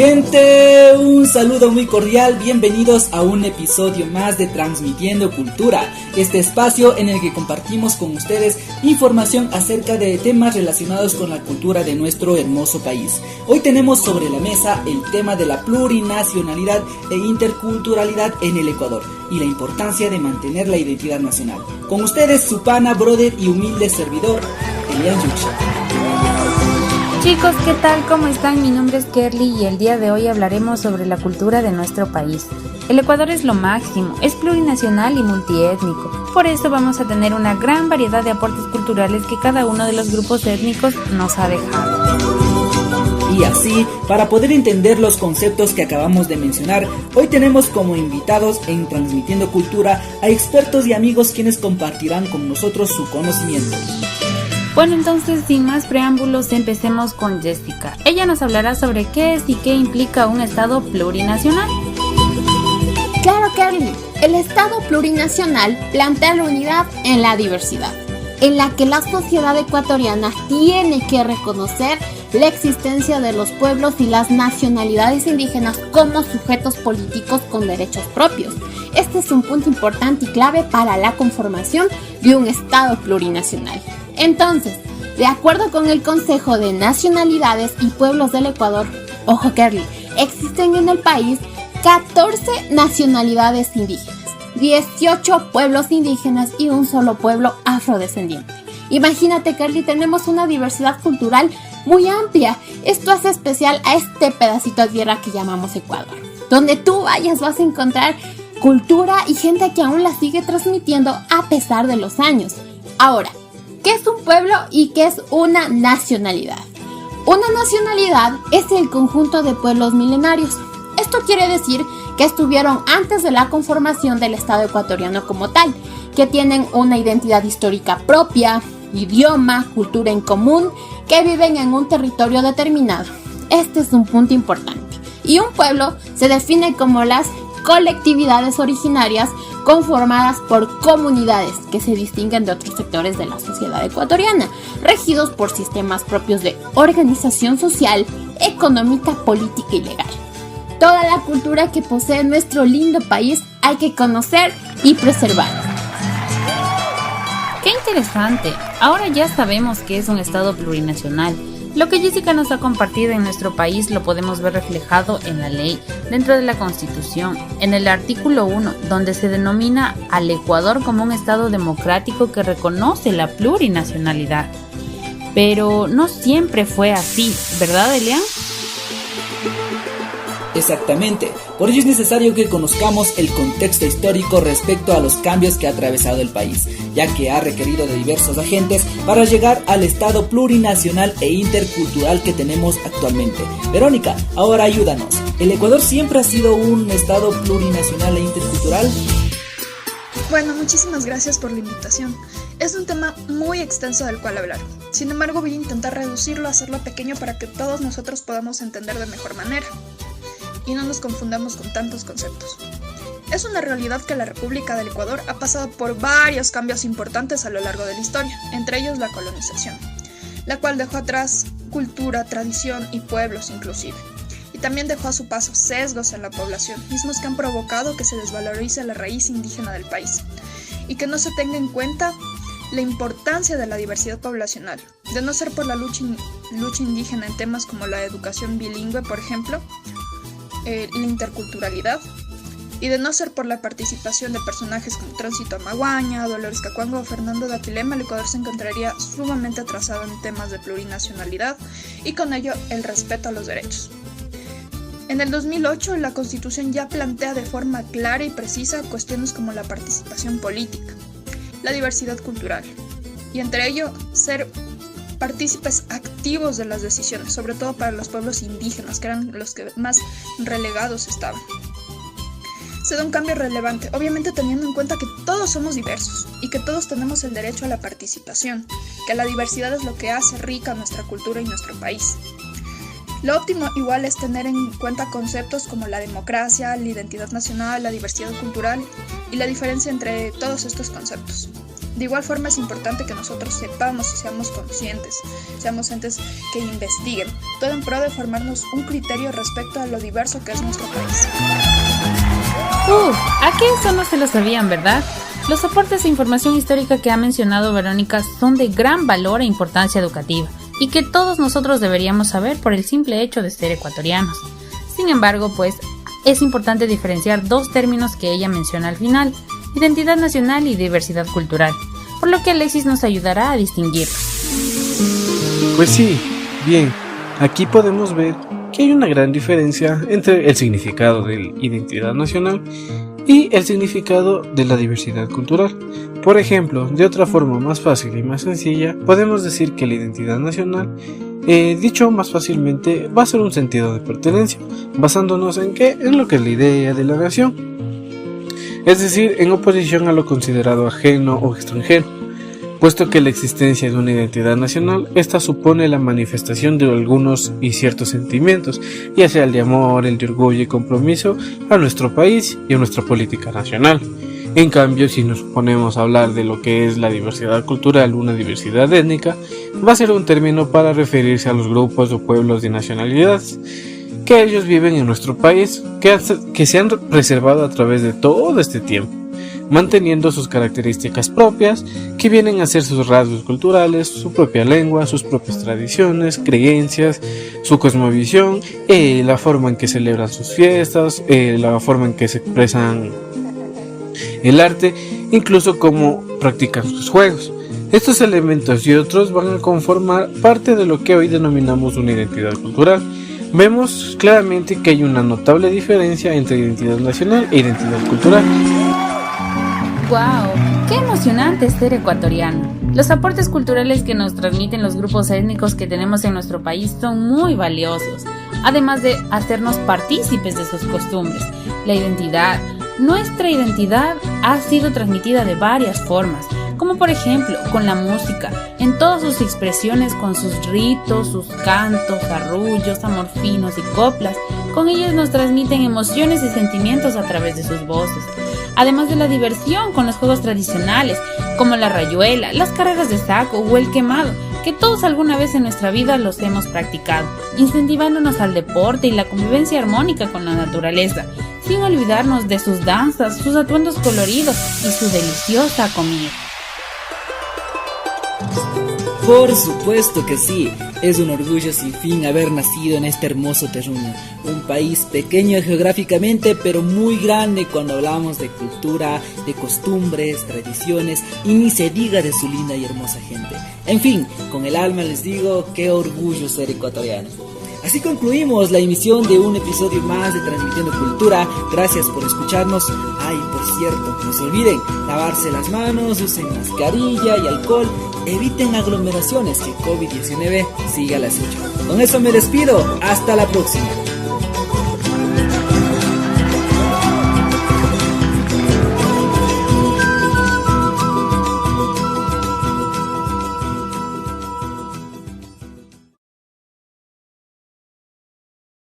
Gente, un saludo muy cordial, bienvenidos a un episodio más de Transmitiendo Cultura, este espacio en el que compartimos con ustedes información acerca de temas relacionados con la cultura de nuestro hermoso país. Hoy tenemos sobre la mesa el tema de la plurinacionalidad e interculturalidad en el Ecuador y la importancia de mantener la identidad nacional. Con ustedes su pana, brother y humilde servidor, Elian Yucha. Chicos, ¿qué tal? ¿Cómo están? Mi nombre es Kerly y el día de hoy hablaremos sobre la cultura de nuestro país. El Ecuador es lo máximo, es plurinacional y multiétnico. Por eso vamos a tener una gran variedad de aportes culturales que cada uno de los grupos étnicos nos ha dejado. Y así, para poder entender los conceptos que acabamos de mencionar, hoy tenemos como invitados en Transmitiendo Cultura a expertos y amigos quienes compartirán con nosotros su conocimiento. Bueno, entonces, sin más preámbulos, empecemos con Jessica. Ella nos hablará sobre qué es y qué implica un Estado plurinacional. Claro, Carly. El Estado plurinacional plantea la unidad en la diversidad, en la que la sociedad ecuatoriana tiene que reconocer la existencia de los pueblos y las nacionalidades indígenas como sujetos políticos con derechos propios. Este es un punto importante y clave para la conformación de un Estado plurinacional. Entonces, de acuerdo con el Consejo de Nacionalidades y Pueblos del Ecuador, ojo Kerly, existen en el país 14 nacionalidades indígenas, 18 pueblos indígenas y un solo pueblo afrodescendiente. Imagínate, Kerly, tenemos una diversidad cultural muy amplia. Esto hace especial a este pedacito de tierra que llamamos Ecuador. Donde tú vayas vas a encontrar cultura y gente que aún la sigue transmitiendo a pesar de los años. Ahora, ¿qué es un pueblo y qué es una nacionalidad? Una nacionalidad es el conjunto de pueblos milenarios. Esto quiere decir que estuvieron antes de la conformación del Estado ecuatoriano como tal, que tienen una identidad histórica propia, idioma, cultura en común, que viven en un territorio determinado. Este es un punto importante. Y un pueblo se define como las colectividades originarias conformadas por comunidades que se distinguen de otros sectores de la sociedad ecuatoriana, regidos por sistemas propios de organización social, económica, política y legal. Toda la cultura que posee nuestro lindo país hay que conocer y preservar. ¡Qué interesante! Ahora ya sabemos que es un Estado plurinacional. Lo que Jessica nos ha compartido en nuestro país lo podemos ver reflejado en la ley, dentro de la Constitución, en el artículo 1, donde se denomina al Ecuador como un Estado democrático que reconoce la plurinacionalidad. Pero no siempre fue así, ¿verdad, Elian? Exactamente, por ello es necesario que conozcamos el contexto histórico respecto a los cambios que ha atravesado el país, ya que ha requerido de diversos agentes para llegar al estado plurinacional e intercultural que tenemos actualmente. Verónica, ahora ayúdanos. ¿El Ecuador siempre ha sido un estado plurinacional e intercultural? Bueno, muchísimas gracias por la invitación. Es un tema muy extenso del cual hablar. Sin embargo, voy a intentar reducirlo, hacerlo pequeño para que todos nosotros podamos entender de mejor manera y no nos confundamos con tantos conceptos. Es una realidad que la República del Ecuador ha pasado por varios cambios importantes a lo largo de la historia, entre ellos la colonización, la cual dejó atrás cultura, tradición y pueblos inclusive, y también dejó a su paso sesgos en la población, mismos que han provocado que se desvalorice la raíz indígena del país, y que no se tenga en cuenta la importancia de la diversidad poblacional. De no ser por la lucha indígena en temas como la educación bilingüe, por ejemplo, la interculturalidad, y de no ser por la participación de personajes como Tránsito Amaguaña, Dolores Cacuango o Fernando Datilema, el Ecuador se encontraría sumamente atrasado en temas de plurinacionalidad y con ello el respeto a los derechos. En el 2008 la Constitución ya plantea de forma clara y precisa cuestiones como la participación política, la diversidad cultural y entre ello ser partícipes activos de las decisiones, sobre todo para los pueblos indígenas, que eran los que más relegados estaban. Se da un cambio relevante, obviamente teniendo en cuenta que todos somos diversos y que todos tenemos el derecho a la participación, que la diversidad es lo que hace rica nuestra cultura y nuestro país. Lo óptimo igual es tener en cuenta conceptos como la democracia, la identidad nacional, la diversidad cultural y la diferencia entre todos estos conceptos. De igual forma es importante que nosotros sepamos y seamos conscientes, seamos entes que investiguen, todo en pro de formarnos un criterio respecto a lo diverso que es nuestro país. ¿A qué eso no se lo sabían, verdad? Los aportes e información histórica que ha mencionado Verónica son de gran valor e importancia educativa y que todos nosotros deberíamos saber por el simple hecho de ser ecuatorianos. Sin embargo, pues, es importante diferenciar dos términos que ella menciona al final: identidad nacional y diversidad cultural, por lo que Alexis nos ayudará a distinguirlos. Pues sí, bien, aquí podemos ver que hay una gran diferencia entre el significado de la identidad nacional y el significado de la diversidad cultural. Por ejemplo, de otra forma más fácil y más sencilla, podemos decir que la identidad nacional, dicho más fácilmente, va a ser un sentido de pertenencia, basándonos en ¿qué? En lo que es la idea de la nación, es decir, en oposición a lo considerado ajeno o extranjero. Puesto que la existencia de una identidad nacional, esta supone la manifestación de algunos y ciertos sentimientos, ya sea el de amor, el de orgullo y compromiso a nuestro país y a nuestra política nacional. En cambio, si nos ponemos a hablar de lo que es la diversidad cultural, una diversidad étnica, va a ser un término para referirse a los grupos o pueblos de nacionalidades que ellos viven en nuestro país, que se han preservado a través de todo este tiempo, manteniendo sus características propias, que vienen a ser sus rasgos culturales, su propia lengua, sus propias tradiciones, creencias, su cosmovisión, la forma en que celebran sus fiestas, la forma en que se expresan el arte, incluso cómo practican sus juegos. Estos elementos y otros van a conformar parte de lo que hoy denominamos una identidad cultural. Vemos claramente que hay una notable diferencia entre identidad nacional e identidad cultural. ¡Wow! ¡Qué emocionante es ser ecuatoriano! Los aportes culturales que nos transmiten los grupos étnicos que tenemos en nuestro país son muy valiosos, además de hacernos partícipes de sus costumbres. Nuestra identidad ha sido transmitida de varias formas, como por ejemplo con la música, en todas sus expresiones, con sus ritos, sus cantos, arrullos, amorfinos y coplas. Con ellos nos transmiten emociones y sentimientos a través de sus voces. Además de la diversión con los juegos tradicionales, como la rayuela, las carreras de saco o el quemado, que todos alguna vez en nuestra vida los hemos practicado, incentivándonos al deporte y la convivencia armónica con la naturaleza, sin olvidarnos de sus danzas, sus atuendos coloridos y su deliciosa comida. Por supuesto que sí, es un orgullo sin fin haber nacido en este hermoso terruño, un país pequeño geográficamente pero muy grande cuando hablamos de cultura, de costumbres, tradiciones y ni se diga de su linda y hermosa gente. En fin, con el alma les digo, qué orgullo ser ecuatoriano. Así concluimos la emisión de un episodio más de Transmitiendo Cultura. Gracias por escucharnos. Ay, por cierto, no se olviden lavarse las manos, usen mascarilla y alcohol, eviten aglomeraciones, que COVID-19 siga al acecho. Con eso me despido, hasta la próxima.